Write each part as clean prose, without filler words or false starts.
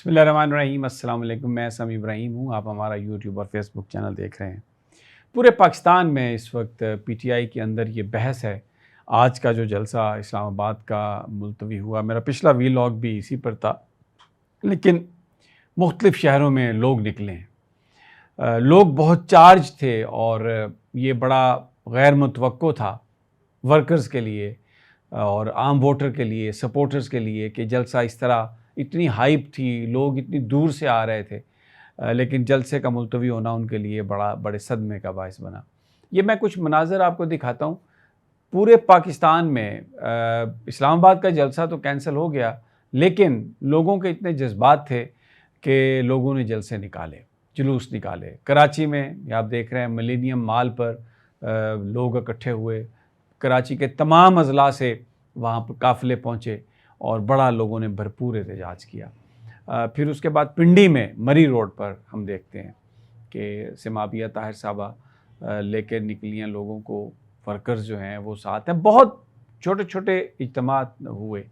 बिस्मिल्लाहिर्रहमानिर्रहीम। अस्सलाम वालेकुम। मैं समी इब्राहिम हूँ। आप हमारा यूट्यूब और फेसबुक चैनल देख रहे हैं। पूरे पाकिस्तान में इस वक्त पीटीआई के अंदर ये बहस है। आज का जो जलसा इस्लामाबाद का मुलतवी हुआ, मेरा पिछला वीलॉग भी इसी पर था, लेकिन मुख्तलिफ़ शहरों में लोग निकले हैं। लोग बहुत चार्ज थे और ये बड़ा गैर मुतवक्को था वर्कर्स के लिए और आम वोटर के लिए, सपोर्टर्स के लिए कि जलसा इस तरह, इतनी हाइप थी, लोग इतनी दूर से आ रहे थे, लेकिन जलसे का मुलतवी होना उनके लिए बड़े सदमे का बायस बना। ये मैं कुछ मनाज़र आपको दिखाता हूँ। पूरे पाकिस्तान में इस्लामाबाद का जलसा तो कैंसिल हो गया, लेकिन लोगों के इतने जज्बात थे कि लोगों ने जलसे निकाले, जुलूस निकाले। कराची में आप देख रहे हैं, मिलेनियम माल पर लोग इकट्ठे हुए, कराची के तमाम अजला से वहाँ पर काफ़िले पहुँचे और बड़ा लोगों ने भरपूर एहतजाज किया। फिर उसके बाद पिंडी में मरी रोड पर हम देखते हैं कि सिमाबिया ताहिर साहबा लेकर निकली हैं लोगों को, वर्कर्स जो हैं वो साथ हैं। बहुत छोटे छोटे इज्तिमात हुए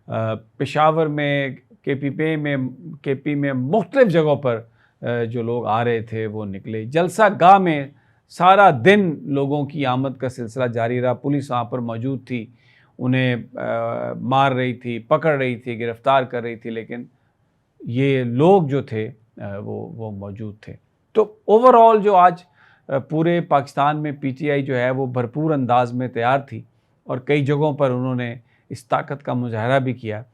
पेशावर में, केपी में मुख्तलिफ़ जगहों पर जो लोग आ रहे थे वो निकले। जलसा गाह में सारा दिन लोगों की आमद का सिलसिला जारी रहा। पुलिस वहाँ पर मौजूद थी, उन्हें मार रही थी, पकड़ रही थी, गिरफ़्तार कर रही थी, लेकिन ये लोग जो थे वो मौजूद थे। तो ओवरऑल जो आज पूरे पाकिस्तान में पीटीआई जो है वो भरपूर अंदाज में तैयार थी और कई जगहों पर उन्होंने इस ताकत का मुजाहरा भी किया।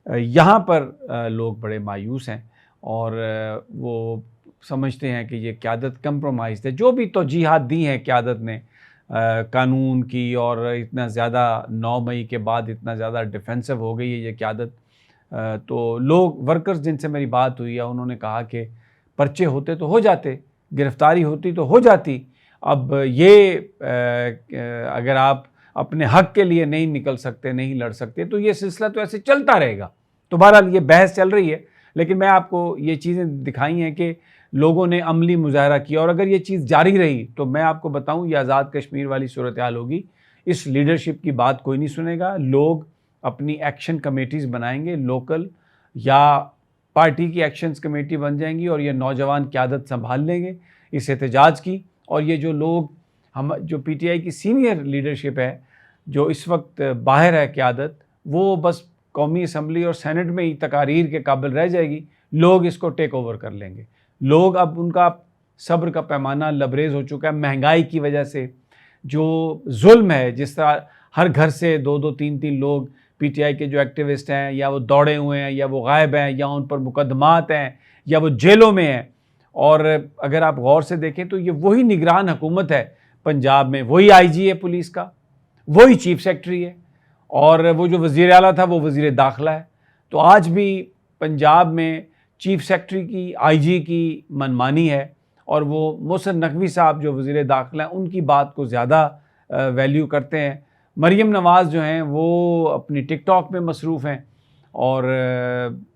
यहाँ पर लोग बड़े मायूस हैं और वो समझते हैं कि ये क़यादत कंप्रोमाइज़ है। जो भी तौजीहात दी हैं क़यादत ने कानून की, और इतना ज़्यादा 9 मई के बाद इतना ज़्यादा डिफेंसिव हो गई है ये क़यादत, तो लोग, वर्कर्स जिनसे मेरी बात हुई है, उन्होंने कहा कि पर्चे होते तो हो जाते, गिरफ़्तारी होती तो हो जाती। अब ये अगर आप अपने हक़ के लिए नहीं निकल सकते, नहीं लड़ सकते, तो ये सिलसिला तो ऐसे चलता रहेगा। तो बहरहाल ये बहस चल रही है, लेकिन मैं आपको ये चीज़ें दिखाई हैं कि लोगों ने अमली मुजाहरा किया, और अगर ये चीज़ जारी रही तो मैं आपको बताऊं, ये आज़ाद कश्मीर वाली सूरत हाल होगी। इस लीडरशिप की बात कोई नहीं सुनेगा। लोग अपनी एक्शन कमेटीज़ बनाएंगे, लोकल या पार्टी की एक्शंस कमेटी बन जाएंगी, और ये नौजवान क़यादत संभाल लेंगे इस एहतजाज की। और ये जो लोग, हम जो पीटीआई की सीनियर लीडरशिप है जो इस वक्त बाहर है क़यादत, वो बस कौमी असम्बली और सेनेट में ही तकारीर के काबिल रह जाएगी। लोग इसको टेक ओवर कर लेंगे। लोग, अब उनका सब्र का पैमाना लबरेज़ हो चुका है। महंगाई की वजह से जो जुल्म है, जिस तरह हर घर से 2-2, 3-3 लोग पीटीआई के जो एक्टिविस्ट हैं, या वो दौड़े हुए हैं, या वो गायब हैं, या उन पर मुकदमात हैं, या वो जेलों में हैं। और अगर आप गौर से देखें तो ये वही निगरान हुकूमत है पंजाब में, वही आईजी है पुलिस का, वही चीफ सेक्रेटरी है, और वो जो वज़ीर आला था वो वज़ीर दाखिला है। तो आज भी पंजाब में चीफ सेक्रेटरी की, आईजी की मनमानी है, और वो मोहसिन नकवी साहब जो वज़ीर दाखिला हैं, उनकी बात को ज़्यादा वैल्यू करते हैं। मरीम नवाज़ जो हैं वो अपनी टिकटॉक में मसरूफ़ हैं, और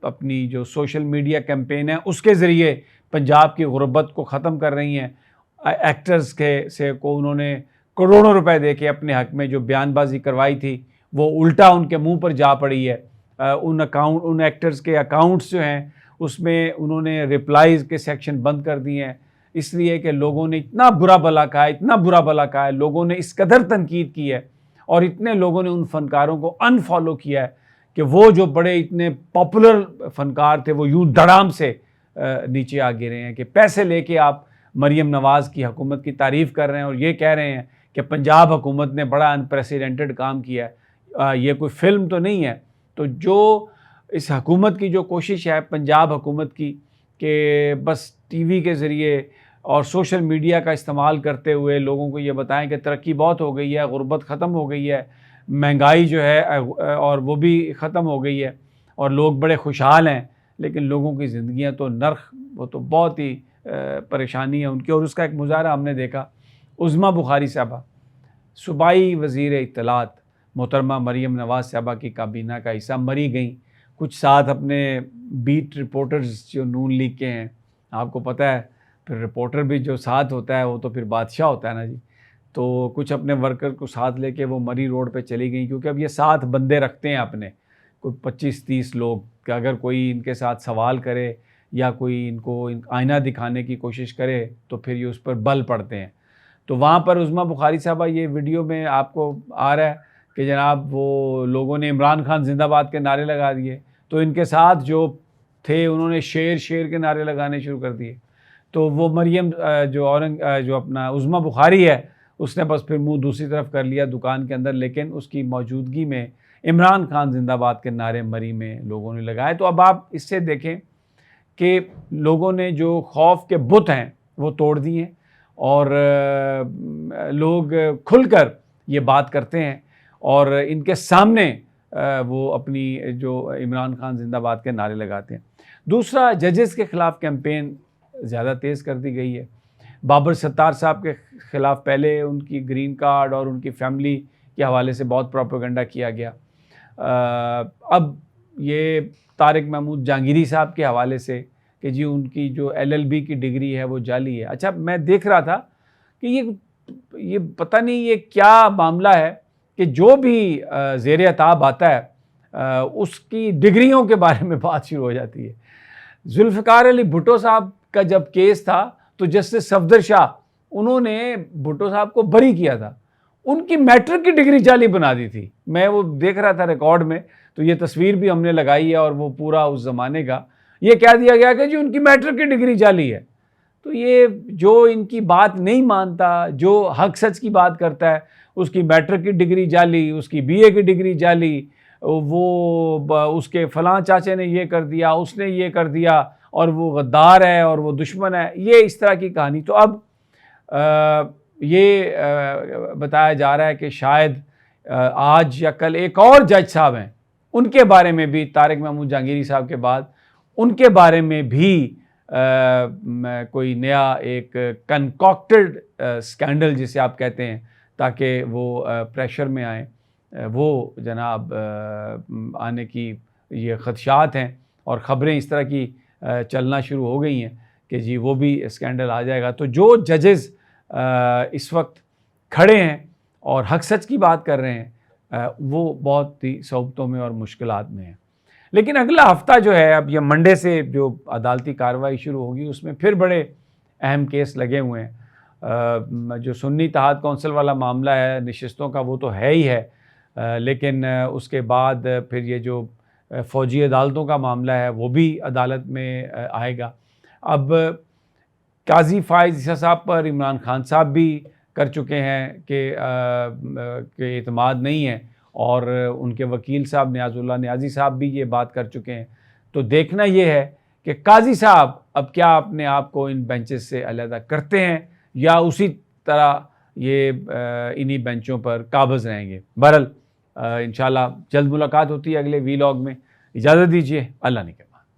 अपनी जो सोशल मीडिया कैंपेन है उसके ज़रिए पंजाब की गुर्बत को ख़त्म कर रही हैं। एक्टर्स को उन्होंने करोड़ों रुपए दे के अपने हक़ में जो बयानबाजी करवाई थी वो उल्टा उनके मुंह पर जा पड़ी है। उन एक्टर्स के अकाउंट्स जो हैं उसमें उन्होंने रिप्लाईज़ के सेक्शन बंद कर दिए हैं, इसलिए कि लोगों ने इतना बुरा भला कहा है, इतना बुरा भला कहा है, लोगों ने इस कदर तनकीद की है, और इतने लोगों ने उन फ़नकारों को अनफॉलो किया है कि वो जो बड़े इतने पॉपुलर फ़नकार थे वो यूँ धड़ाम से नीचे आ गिरे हैं कि पैसे लेके आप मरीम नवाज़ की हुकूमत की तारीफ़ कर रहे हैं और ये कह रहे हैं कि पंजाब हुकूमत ने बड़ा अनप्रेसिडेंटेड काम किया है। ये कोई फ़िल्म तो नहीं है। तो जो इस हुकूमत की जो कोशिश है पंजाब हुकूमत की कि बस टीवी के ज़रिए और सोशल मीडिया का इस्तेमाल करते हुए लोगों को ये बताएं कि तरक्की बहुत हो गई है, गुर्बत ख़त्म हो गई है, महंगाई जो है और वो भी ख़त्म हो गई है, और लोग बड़े खुशहाल हैं, लेकिन लोगों की ज़िंदगियाँ तो नर्क, वो तो बहुत ही परेशानी है उनकी। और उसका एक मुजाहरा हमने देखा। उज़्मा बुखारी साहबा, सूबाई वज़ीर इत्तलात मोहतरमा मरीम नवाज़ साहबा की काबीना का हिस्सा, मरी गई। कुछ साथ अपने बीट रिपोर्टर्स जो नून लीग के हैं, आपको पता है फिर रिपोर्टर भी जो साथ होता है वो तो फिर बादशाह होता है ना जी। तो कुछ अपने वर्कर को साथ लेके वो मरी रोड पे चली गई, क्योंकि अब ये साथ बंदे रखते हैं अपने, کوئی 25-30 لوگ کہ اگر کوئی ان کے ساتھ سوال کرے یا کوئی ان کو آئینہ دکھانے کی کوشش کرے تو پھر یہ اس پر بل پڑتے ہیں. تو وہاں پر عظمیٰ بخاری صاحبہ یہ ویڈیو میں آپ کو آ رہا ہے کہ جناب وہ لوگوں نے عمران خان زندہ باد کے نعرے لگا دیے, تو ان کے ساتھ جو تھے انہوں نے شیر شیر کے نعرے لگانے شروع کر دیے. تو وہ مریم جو اپنا عظمیٰ بخاری ہے اس نے بس پھر منہ دوسری طرف کر لیا دکان کے اندر, لیکن اس کی موجودگی میں عمران خان زندہ باد کے نعرے مری میں لوگوں نے لگائے. تو اب آپ اس سے دیکھیں کہ لوگوں نے جو خوف کے بت ہیں وہ توڑ دیے اور لوگ کھل کر یہ بات کرتے ہیں اور ان کے سامنے وہ اپنی جو عمران خان زندہ باد کے نعرے لگاتے ہیں. دوسرا, ججز کے خلاف کیمپین زیادہ تیز کر دی گئی ہے. بابر ستار صاحب کے خلاف پہلے ان کی گرین کارڈ اور ان کی فیملی کے حوالے سے بہت پروپیگنڈا کیا گیا. اب یہ طارق محمود جہانگیری صاحب کے حوالے سے کہ جی ان کی جو LLB کی ڈگری ہے وہ جعلی ہے. اچھا, میں دیکھ رہا تھا کہ یہ پتہ نہیں یہ کیا معاملہ ہے کہ جو بھی زیر عتاب آتا ہے اس کی ڈگریوں کے بارے میں بات شروع ہو جاتی ہے. ذوالفقار علی بھٹو صاحب کا جب کیس تھا تو جسٹس صفدر شاہ انہوں نے بھٹو صاحب کو بری کیا تھا, ان کی میٹرک کی ڈگری جعلی بنا دی تھی. میں وہ دیکھ رہا تھا ریکارڈ میں, تو یہ تصویر بھی ہم نے لگائی ہے اور وہ پورا اس زمانے کا یہ کہہ دیا گیا کہ جی ان کی میٹرک کی ڈگری جعلی ہے. تو یہ جو ان کی بات نہیں مانتا, جو حق سچ کی بات کرتا ہے, اس کی میٹرک کی ڈگری جعلی, اس کی BA کی ڈگری جعلی, وہ اس کے فلاں چاچے نے یہ کر دیا, اس نے یہ کر دیا اور وہ غدار ہے اور وہ دشمن ہے, یہ اس طرح کی کہانی. تو اب یہ بتایا جا رہا ہے کہ شاید آج یا کل ایک اور جج صاحب ہیں, ان کے بارے میں بھی, طارق محمود جہانگیری صاحب کے بعد ان کے بارے میں بھی کوئی نیا ایک کنکاکٹڈ سکینڈل جسے آپ کہتے ہیں تاکہ وہ پریشر میں آئیں, وہ جناب آنے کی یہ خدشات ہیں اور خبریں اس طرح کی چلنا شروع ہو گئی ہیں کہ جی وہ بھی اسکینڈل آ جائے گا. تو جو ججز اس وقت کھڑے ہیں اور حق سچ کی بات کر رہے ہیں وہ بہت ہی صعوبتوں میں اور مشکلات میں ہیں. لیکن اگلا ہفتہ جو ہے, اب یہ منڈے سے جو عدالتی کارروائی شروع ہوگی, اس میں پھر بڑے اہم کیس لگے ہوئے ہیں. جو سنی اتحاد کونسل والا معاملہ ہے نشستوں کا وہ تو ہے ہی ہے, لیکن اس کے بعد پھر یہ جو فوجی عدالتوں کا معاملہ ہے وہ بھی عدالت میں آئے گا. اب قاضی فائز عیسیٰ صاحب پر عمران خان صاحب بھی کر چکے ہیں کہ اعتماد نہیں ہے, اور ان کے وکیل صاحب نیاز اللہ نیازی صاحب بھی یہ بات کر چکے ہیں. تو دیکھنا یہ ہے کہ قاضی صاحب اب کیا اپنے آپ کو ان بینچز سے علیحدہ کرتے ہیں یا اسی طرح یہ انہی بینچوں پر قابض رہیں گے. بہرحال انشاءاللہ جلد ملاقات ہوتی ہے اگلے ویلاگ میں. اجازت دیجیے, اللہ نگہبان.